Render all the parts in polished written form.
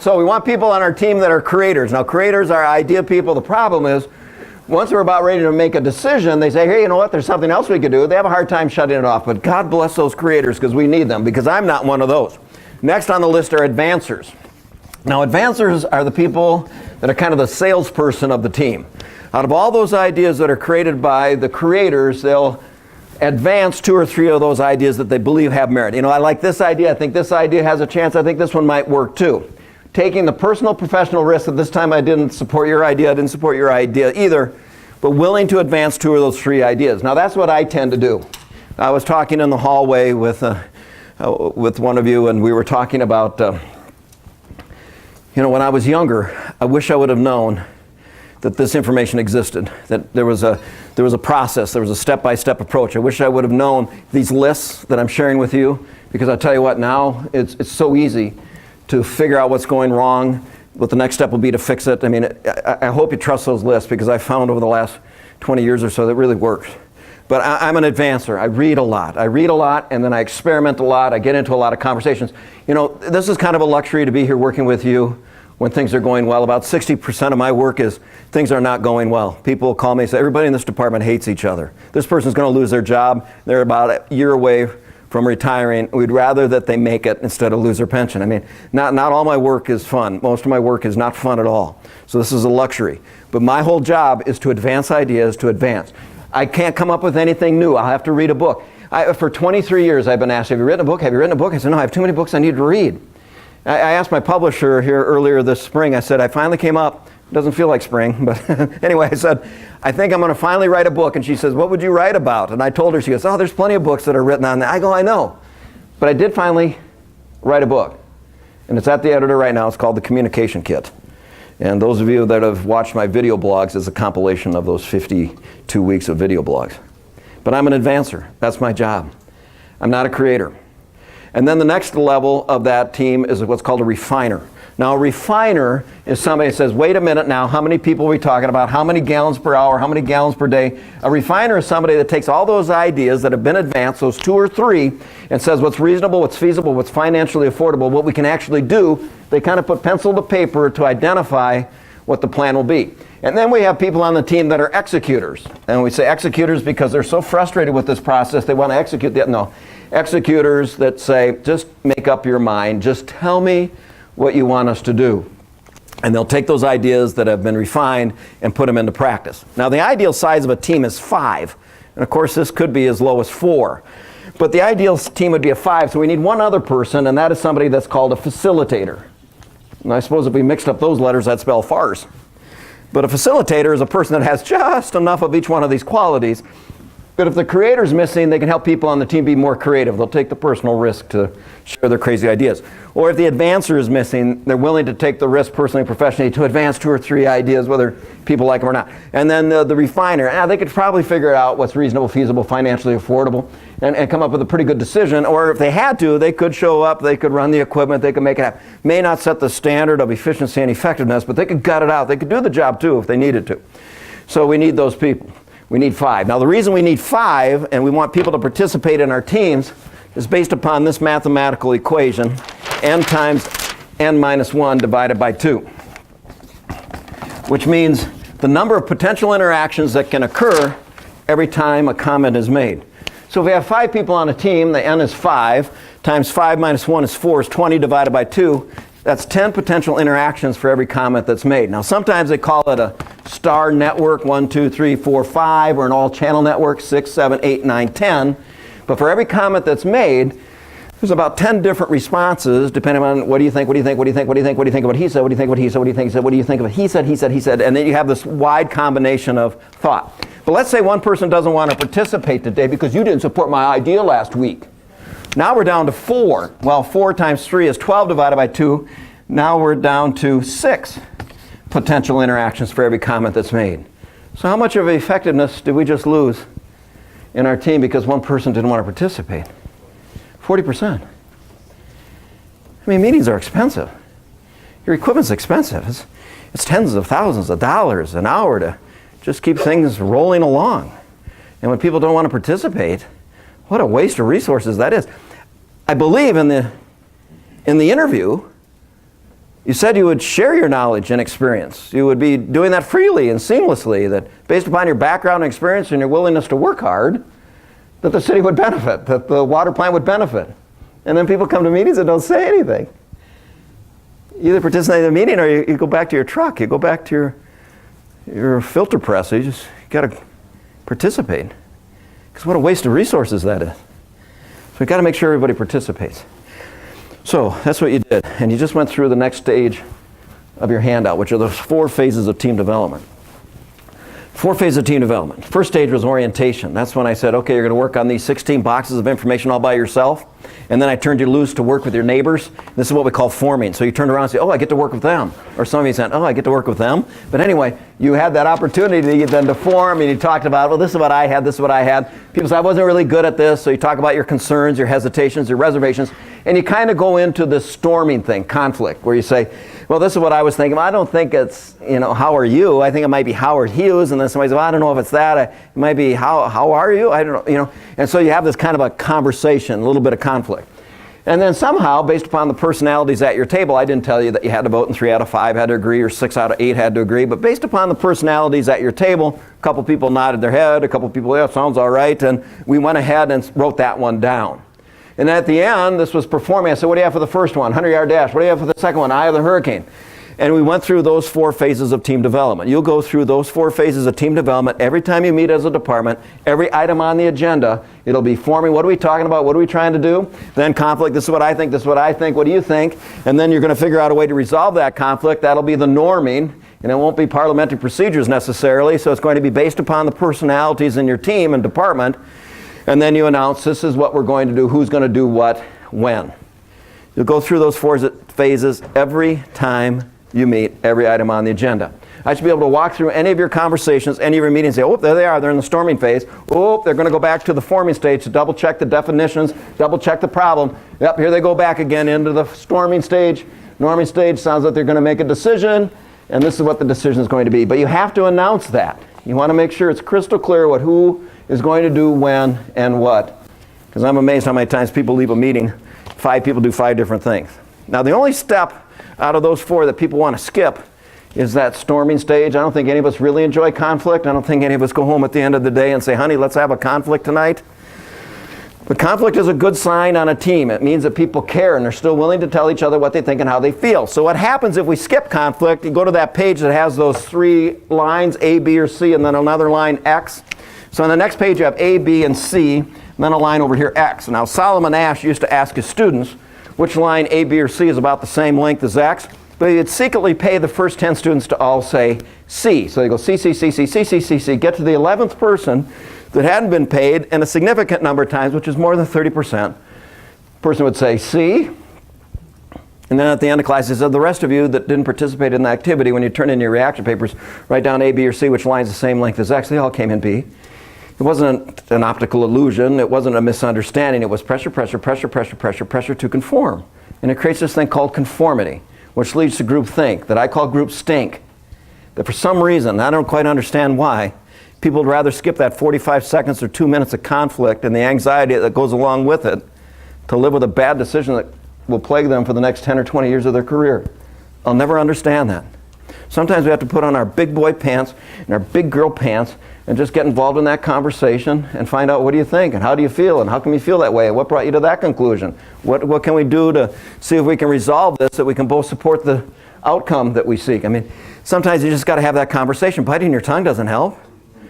So we want people on our team that are creators. Now, creators are idea people. The problem is, once they're about ready to make a decision, they say, hey, you know what, there's something else we could do. They have a hard time shutting it off. But God bless those creators, because we need them, because I'm not one of those. Next on the list are advancers. Now, advancers are the people that are kind of the salesperson of the team. Out of all those ideas that are created by the creators, they'll advance 2 or 3 of those ideas that they believe have merit. You know, I like this idea. I think this idea has a chance. I think this one might work too. Taking the personal, professional risk that this time I didn't support your idea, I didn't support your idea either, but willing to advance 2 of those 3 ideas. Now, that's what I tend to do. I was talking in the hallway with one of you, and we were talking about, you know, when I was younger, I wish I would have known that this information existed, that there was a process, there was a step-by-step approach. I wish I would have known these lists that I'm sharing with you, because I'll tell you what, now it's so easy to figure out what's going wrong, what the next step will be to fix it. I mean, I hope you trust those lists, because I found over the last 20 years or so that really works. But I'm an advancer. I read a lot. And then I experiment a lot. I get into a lot of conversations. You know, this is kind of a luxury to be here working with you when things are going well. About 60% of my work is things are not going well. People will call me and say, everybody in this department hates each other. This person's going to lose their job. They're about a year away from retiring. We'd rather that they make it instead of lose their pension. I mean, not all my work is fun. Most of my work is not fun at all. So this is a luxury. But my whole job is to advance ideas, to advance. I can't come up with anything new. I'll have to read a book. For 23 years, I've been asked, have you written a book? Have you written a book? I said, no, I have too many books I need to read. I asked my publisher here earlier this spring, I said, I finally came up. It doesn't feel like spring, but anyway, I said, I think I'm going to finally write a book. And she says, what would you write about? And I told her, she goes, oh, there's plenty of books that are written on that. I go, I know. But I did finally write a book. And it's at the editor right now. It's called The Communication Kit. And those of you that have watched my video blogs, is a compilation of those 52 weeks of video blogs. But I'm an advancer. That's my job. I'm not a creator. And then the next level of that team is what's called a refiner. Now, a refiner is somebody that says, wait a minute now, how many people are we talking about? How many gallons per hour? How many gallons per day? A refiner is somebody that takes all those ideas that have been advanced, those 2 or 3, and says what's reasonable, what's feasible, what's financially affordable, what we can actually do. They kind of put pencil to paper to identify what the plan will be. And then we have people on the team that are executors. And we say executors because they're so frustrated with this process, they want to execute the, no. Executors that say, just make up your mind, just tell me what you want us to do. And they'll take those ideas that have been refined and put them into practice. Now, the ideal size of a team is 5. And of course, this could be as low as 4. But the ideal team would be a 5, so we need one other person, and that is somebody that's called a facilitator. And I suppose if we mixed up those letters, that'd spell farce. But a facilitator is a person that has just enough of each one of these qualities. But if the creator's missing, they can help people on the team be more creative. They'll take the personal risk to share their crazy ideas. Or if the advancer is missing, they're willing to take the risk personally, professionally, to advance 2 or 3 ideas, whether people like them or not. And then the refiner, they could probably figure out what's reasonable, feasible, financially affordable, and come up with a pretty good decision. Or if they had to, they could show up, they could run the equipment, they could make it happen. May not set the standard of efficiency and effectiveness, but they could gut it out. They could do the job too if they needed to. So we need those people. We need 5. Now, the reason we need 5, and we want people to participate in our teams, is based upon this mathematical equation, n times n minus 1 divided by 2, which means the number of potential interactions that can occur every time a comment is made. So if we have 5 people on a team, the n is 5, times 5 minus 1 is 4, is 20 divided by 2. That's 10 potential interactions for every comment that's made. Now, sometimes they call it a star network, 1, 2, 3, 4, 5, or an all-channel network, 6, 7, 8, 9, 10. But for every comment that's made, there's about 10 different responses, depending on what do you think, what do you think, what do you think, what do you think, what do you think of what he said, what do you think, what he said, what do you think, he said, what do you think of it, he said, and then you have this wide combination of thought. But let's say one person doesn't want to participate today because you didn't support my idea last week. Now we're down to 4. Well, 4 times 3 is 12 divided by 2. Now we're down to 6 potential interactions for every comment that's made. So how much of effectiveness did we just lose in our team because one person didn't want to participate? 40%. I mean, meetings are expensive. Your equipment's expensive. It's tens of thousands of dollars an hour to just keep things rolling along. And when people don't want to participate, what a waste of resources that is. I believe in the interview, You said you would share your knowledge and experience. You would be doing that freely and seamlessly, that based upon your background and experience and your willingness to work hard, that the city would benefit, that the water plant would benefit. And then people come to meetings and don't say anything. You either participate in the meeting or you go back to your truck, you go back to your filter press. You just got to participate. Because what a waste of resources that is. So we've got to make sure everybody participates. So that's what you did. And you just went through the next stage of your handout, which are those 4 phases of team development. 4 phases of team development. First stage was orientation. That's when I said, okay, you're going to work on these 16 boxes of information all by yourself. And then I turned you loose to work with your neighbors. This is what we call forming. So you turned around and say, oh, I get to work with them. Or some of you said, oh, I get to work with them. But anyway, you had that opportunity then to form, and you talked about, well, this is what I had, this is what I had. People say, I wasn't really good at this. So you talk about your concerns, your hesitations, your reservations. And you kind of go into this storming thing, conflict, where you say, well, this is what I was thinking. I don't think it's, how are you? I think it might be Howard Hughes. And then somebody says, well, I don't know if it's that. It might be, how are you? I don't know, And so you have this kind of a conversation, a little bit of conflict. And then somehow, based upon the personalities at your table, I didn't tell you that you had to vote and 3 out of 5 had to agree or 6 out of 8 had to agree, but based upon the personalities at your table, a couple people nodded their head, a couple people, yeah, sounds all right, and we went ahead and wrote that one down. And at the end, this was performing. I said, what do you have for the first one? 100-yard dash. What do you have for the second one? Eye of the hurricane. And we went through those 4 phases of team development. You'll go through those 4 phases of team development every time you meet as a department. Every item on the agenda, it'll be forming, what are we talking about, what are we trying to do? Then conflict, this is what I think, this is what I think, what do you think? And then you're going to figure out a way to resolve that conflict. That'll be the norming, and it won't be parliamentary procedures necessarily, so it's going to be based upon the personalities in your team and department. And then you announce, this is what we're going to do, who's going to do what, when. You'll go through those 4 phases every time you meet every item on the agenda. I should be able to walk through any of your conversations, any of your meetings, and say, oh, there they are, they're in the storming phase. Oh, they're going to go back to the forming stage to double check the definitions, double check the problem. Yep, here they go back again into the storming stage. Norming stage sounds like they're going to make a decision, and this is what the decision is going to be. But you have to announce that. You want to make sure it's crystal clear what who is going to do when and what. Because I'm amazed how many times people leave a meeting, 5 people do 5 different things. Now the only step out of those 4 that people want to skip is that storming stage. I don't think any of us really enjoy conflict. I don't think any of us go home at the end of the day and say, honey, let's have a conflict tonight. But conflict is a good sign on a team. It means that people care and they're still willing to tell each other what they think and how they feel. So what happens if we skip conflict, you go to that page that has those 3 lines, A, B, or C, and then another line, X. So on the next page you have A, B, and C, and then a line over here, X. Now Solomon Ash used to ask his students which line A, B, or C is about the same length as X, but he'd secretly pay the first 10 students to all say C. So they go C, C, C, C, C, C, C, C, get to the 11th person that hadn't been paid, and a significant number of times, which is more than 30%, person would say C. And then at the end of class, he said, the rest of you that didn't participate in the activity, when you turn in your reaction papers, write down A, B, or C, which line's the same length as X. They all came in B. It wasn't an optical illusion. It wasn't a misunderstanding. It was pressure, pressure, pressure, pressure, pressure, pressure to conform. And it creates this thing called conformity, which leads to groupthink, that I call group stink. That for some reason, I don't quite understand why, people would rather skip that 45 seconds or 2 minutes of conflict and the anxiety that goes along with it to live with a bad decision that will plague them for the next 10 or 20 years of their career. I'll never understand that. Sometimes we have to put on our big boy pants and our big girl pants and just get involved in that conversation and find out, what do you think and how do you feel and how come you feel that way? What brought you to that conclusion? What can we do to see if we can resolve this, so we can both support the outcome that we seek? I mean, sometimes you just got to have that conversation. Biting your tongue doesn't help.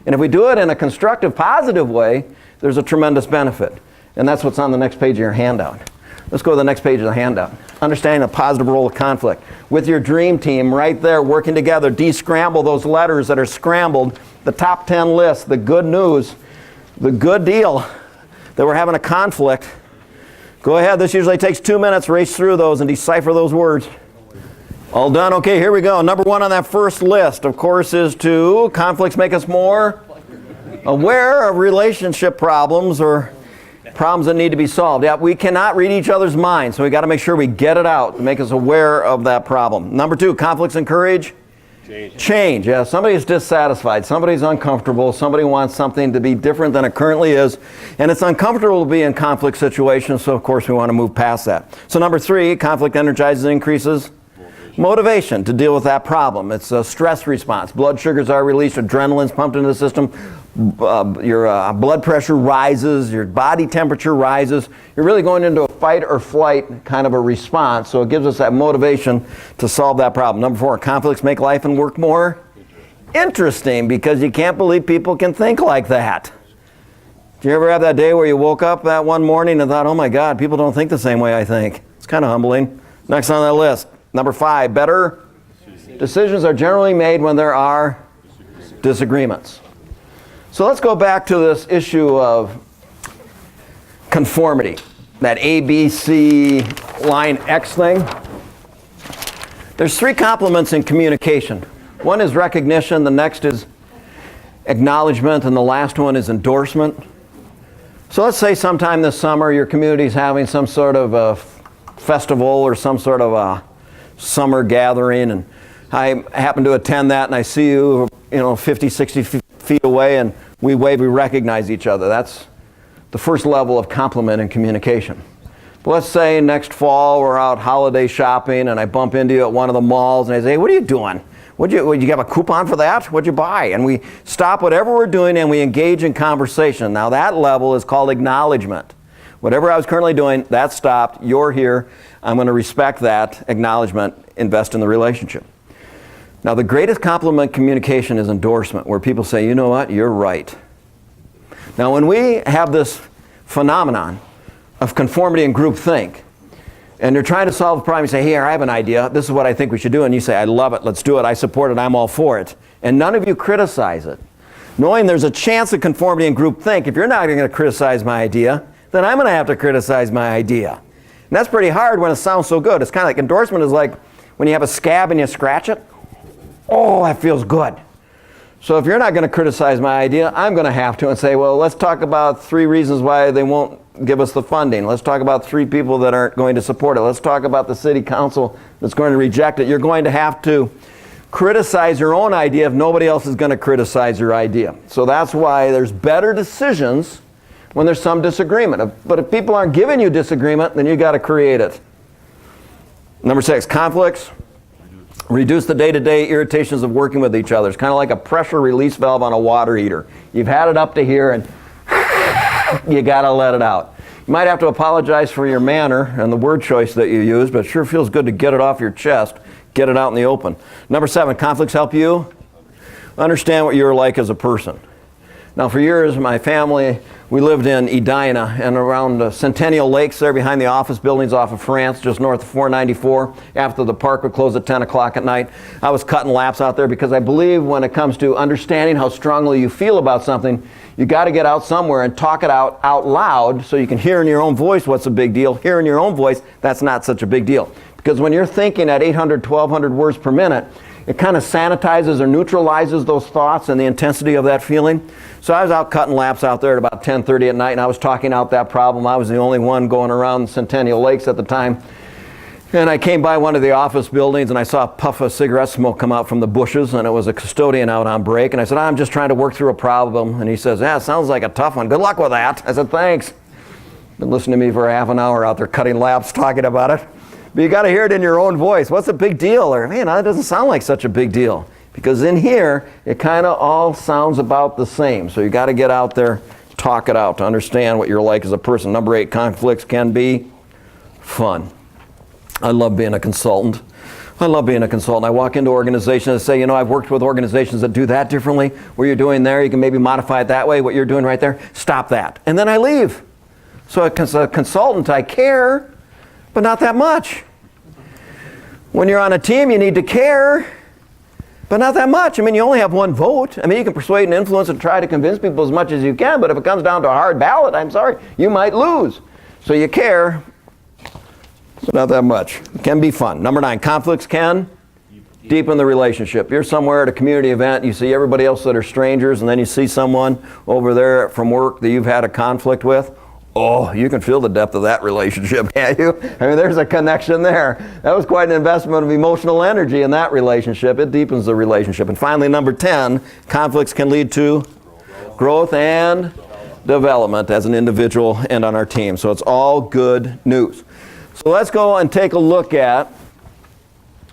And if we do it in a constructive, positive way, there's a tremendous benefit. And that's what's on the next page of your handout. Let's go to the next page of the handout. Understanding the positive role of conflict. With your dream team right there working together, de-scramble those letters that are scrambled, the top 10 list, the good news, the good deal that we're having a conflict. Go ahead, this usually takes 2 minutes, race through those and decipher those words. All done? Okay, here we go. Number 1 on that first list, of course, is to conflicts make us more aware of relationship problems or problems that need to be solved. Yeah, we cannot read each other's minds, so we got to make sure we get it out to make us aware of that problem. Number 2, conflicts encourage change. Yeah, somebody's dissatisfied, somebody's uncomfortable, somebody wants something to be different than it currently is, and it's uncomfortable to be in conflict situations, so of course we want to move past that. So number 3, conflict energizes and increases Motivation to deal with that problem. It's a stress response. Blood sugars are released, adrenaline's pumped into the system, your blood pressure rises, your body temperature rises. You're really going into a fight or flight kind of a response, so it gives us that motivation to solve that problem. Number 4, conflicts make life and work more interesting, because you can't believe people can think like that. Do you ever have that day where you woke up that one morning and thought, oh my God, people don't think the same way I think? It's kind of humbling. Next on that list, number 5, better decisions are generally made when there are disagreements. So let's go back to this issue of conformity, that ABC line X thing. There's 3 complements in communication. One is recognition, the next is acknowledgement, and the last one is endorsement. So let's say sometime this summer your community's having some sort of a festival or some sort of a summer gathering, and I happen to attend that, and I see you, 50, 60 feet away, and we wave, we recognize each other. That's the first level of compliment in communication. But let's say next fall we're out holiday shopping, and I bump into you at one of the malls, and I say, hey, what are you doing? Would you have a coupon for that? What'd you buy? And we stop whatever we're doing and we engage in conversation. Now that level is called acknowledgement. Whatever I was currently doing, that stopped. You're here. I'm going to respect that acknowledgement, invest in the relationship. Now the greatest compliment communication is endorsement, where people say, you know what, you're right. Now when we have this phenomenon of conformity and groupthink, and you're trying to solve a problem, you say, hey, I have an idea, this is what I think we should do, and you say, I love it, let's do it, I support it, I'm all for it. And none of you criticize it. Knowing there's a chance of conformity and groupthink, if you're not going to criticize my idea, then I'm going to have to criticize my idea. And that's pretty hard when it sounds so good. It's kind of like endorsement is like when you have a scab and you scratch it. Oh, that feels good. So if you're not going to criticize my idea, I'm going to have to and say, well, let's talk about 3 reasons why they won't give us the funding. Let's talk about 3 people that aren't going to support it. Let's talk about the city council that's going to reject it. You're going to have to criticize your own idea if nobody else is going to criticize your idea. So that's why there's better decisions when there's some disagreement. But if people aren't giving you disagreement, then you got to create it. Number 6, conflicts. Reduce the day-to-day irritations of working with each other. It's kind of like a pressure release valve on a water heater. You've had it up to here and you got to let it out. You might have to apologize for your manner and the word choice that you use, but it sure feels good to get it off your chest, get it out in the open. Number 7, conflicts help you understand what you're like as a person. Now for years, my family, we lived in Edina and around Centennial Lakes there behind the office buildings off of France, just north of 494. After the park would close at 10 o'clock at night, I was cutting laps out there because I believe when it comes to understanding how strongly you feel about something, you got to get out somewhere and talk it out loud so you can hear in your own voice what's a big deal. Hear in your own voice, that's not such a big deal. Because when you're thinking at 800, 1200 words per minute, it kind of sanitizes or neutralizes those thoughts and the intensity of that feeling. So I was out cutting laps out there at about 10:30 at night, and I was talking out that problem. I was the only one going around Centennial Lakes at the time. And I came by one of the office buildings, and I saw a puff of cigarette smoke come out from the bushes, and it was a custodian out on break. And I said, I'm just trying to work through a problem. And he says, yeah, it sounds like a tough one. Good luck with that. I said, thanks. Been listening to me for a half an hour out there cutting laps, talking about it. But you got to hear it in your own voice. What's a big deal? Or, man, that doesn't sound like such a big deal. Because in here, it kind of all sounds about the same. So you got to get out there, talk it out to understand what you're like as a person. Number 8, conflicts can be fun. I love being a consultant. I love being a consultant. I walk into organizations and say, I've worked with organizations that do that differently. What you're doing there, you can maybe modify it that way. What you're doing right there, stop that. And then I leave. So as a consultant, I care, but not that much. When you're on a team, you need to care, but not that much. You only have one vote. You can persuade and influence and try to convince people as much as you can, but if it comes down to a hard ballot, I'm sorry, you might lose. So you care, but not that much. It can be fun. Number 9, conflicts can deepen the relationship. You're somewhere at a community event, you see everybody else that are strangers, and then you see someone over there from work that you've had a conflict with. Oh, you can feel the depth of that relationship, can't you? There's a connection there. That was quite an investment of emotional energy in that relationship. It deepens the relationship. And finally, number 10, conflicts can lead to growth and development as an individual and on our team. So it's all good news. So let's go and take a look at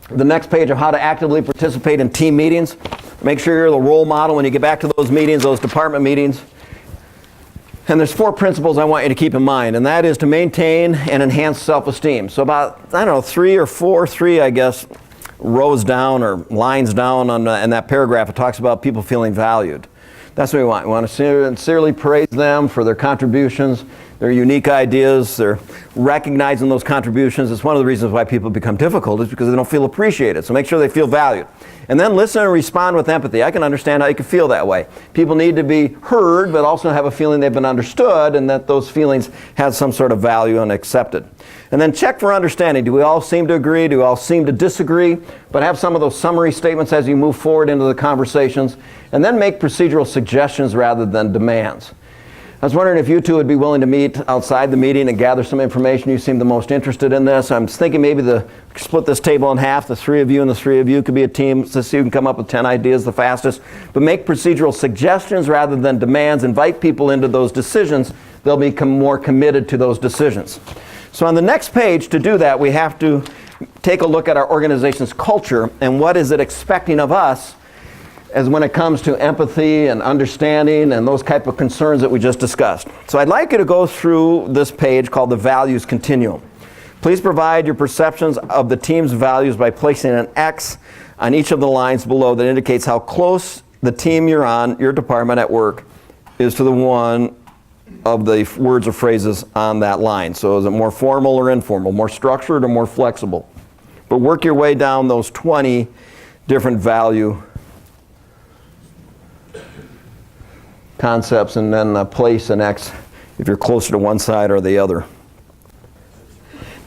the next page of how to actively participate in team meetings. Make sure you're the role model when you get back to those meetings, those department meetings. And there's 4 principles I want you to keep in mind, and that is to maintain and enhance self-esteem. So about, I don't know, 3 or 4, I guess, rows down or lines down in that paragraph, it talks about people feeling valued. That's what we want. We want to sincerely praise them for their contributions, their unique ideas, their recognizing those contributions. It's one of the reasons why people become difficult is because they don't feel appreciated. So make sure they feel valued. And then listen and respond with empathy. I can understand how you can feel that way. People need to be heard, but also have a feeling they've been understood and that those feelings have some sort of value and accepted. And then check for understanding. Do we all seem to agree? Do we all seem to disagree? But have some of those summary statements as you move forward into the conversations. And then make procedural suggestions rather than demands. I was wondering if you two would be willing to meet outside the meeting and gather some information. You seem the most interested in this. I'm thinking maybe split this table in half. The 3 of you and the 3 of you could be a team so you can come up with 10 ideas the fastest. But make procedural suggestions rather than demands. Invite people into those decisions. They'll become more committed to those decisions. So on the next page, to do that, we have to take a look at our organization's culture and what is it expecting of us as when it comes to empathy and understanding and those type of concerns that we just discussed. So I'd like you to go through this page called the Values Continuum. Please provide your perceptions of the team's values by placing an X on each of the lines below that indicates how close the team you're on, your department at work, is to the one of the words or phrases on that line. So is it more formal or informal, more structured or more flexible? But work your way down those 20 different value concepts and then place an X if you're closer to one side or the other.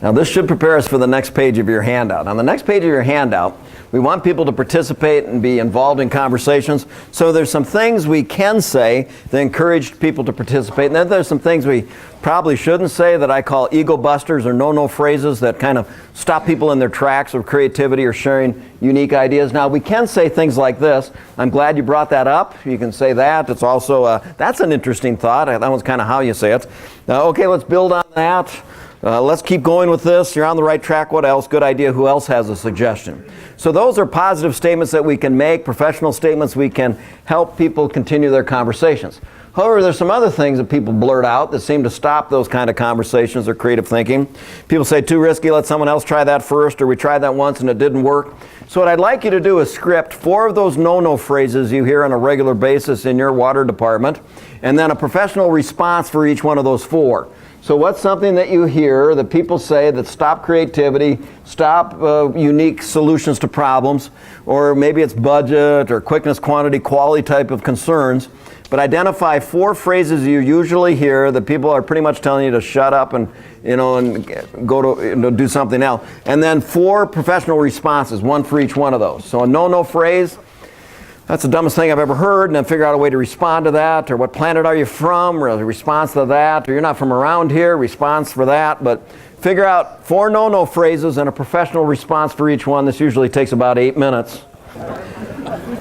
Now this should prepare us for the next page of your handout. On the next page of your handout, we want people to participate and be involved in conversations. So there's some things we can say that encourage people to participate. And then there's some things we probably shouldn't say that I call ego busters or no-no phrases that kind of stop people in their tracks of creativity or sharing unique ideas. Now we can say things like this. I'm glad you brought that up. You can say that. It's also, that's an interesting thought. That one's kind of how you say it. Okay, let's build on that. Let's keep going with this. You're on the right track. What else? Good idea. Who else has a suggestion? So those are positive statements that we can make, professional statements we can help people continue their conversations. However, there's some other things that people blurt out that seem to stop those kind of conversations or creative thinking. People say, too risky, let someone else try that first, or we tried that once and it didn't work. So what I'd like you to do is script 4 of those no-no phrases you hear on a regular basis in your water department, and then a professional response for each one of those 4. So what's something that you hear that people say that stop creativity, stop unique solutions to problems, or maybe it's budget or quickness, quantity, quality type of concerns, but identify 4 phrases you usually hear that people are pretty much telling you to shut up and go to do something else. And then 4 professional responses, 1 for each one of those. So a no-no phrase, that's the dumbest thing I've ever heard, and then figure out a way to respond to that, or what planet are you from, or a response to that, or you're not from around here, response for that. But figure out 4 no-no phrases and a professional response for each one. This usually takes about 8 minutes.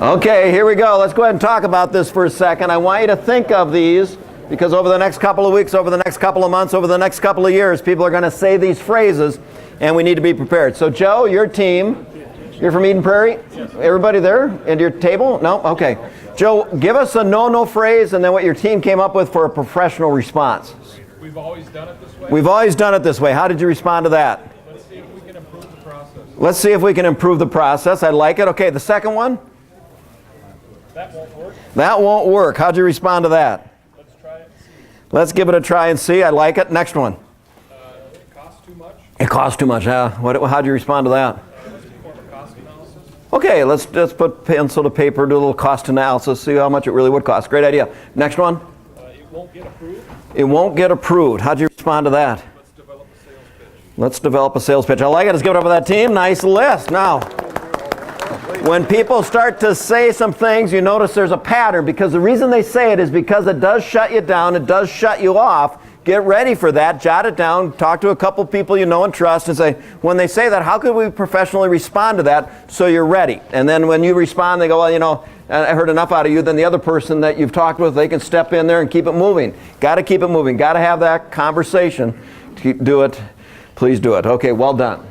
Okay, here we go. Let's go ahead and talk about this for a second. I want you to think of these, because over the next couple of weeks, over the next couple of months, over the next couple of years, people are going to say these phrases, and we need to be prepared. So Joe, your team, you're from Eden Prairie? Yes. Everybody there at your table? No? Okay. Joe, give us a no-no phrase and then what your team came up with for a professional response. We've always done it this way. We've always done it this way. How did you respond to that? Let's see if we can improve the process. Let's see if we can improve the process. I like it. Okay, the second one? That won't work. That won't work. How'd you respond to that? Let's try it and see. Let's give it a try and see. I like it. Next one. It costs too much. It costs too much. How'd you respond to that? Let's perform a cost analysis. Okay, let's just put pencil to paper, do a little cost analysis, see how much it really would cost. Great idea. Next one. It won't get approved. It won't get approved. How'd you respond to that? Let's develop a sales pitch. Let's develop a sales pitch. I like it. Let's give it up for that team. Nice list. Now, when people start to say some things, you notice there's a pattern, because the reason they say it is because it does shut you down. It does shut you off. Get ready for that. Jot it down. Talk to a couple people you know and trust and say, when they say that, how could we professionally respond to that so you're ready? And then when you respond, they go, well, I heard enough out of you. Then the other person that you've talked with, they can step in there and keep it moving. Got to keep it moving. Got to have that conversation. Do it. Please do it. Okay, well done.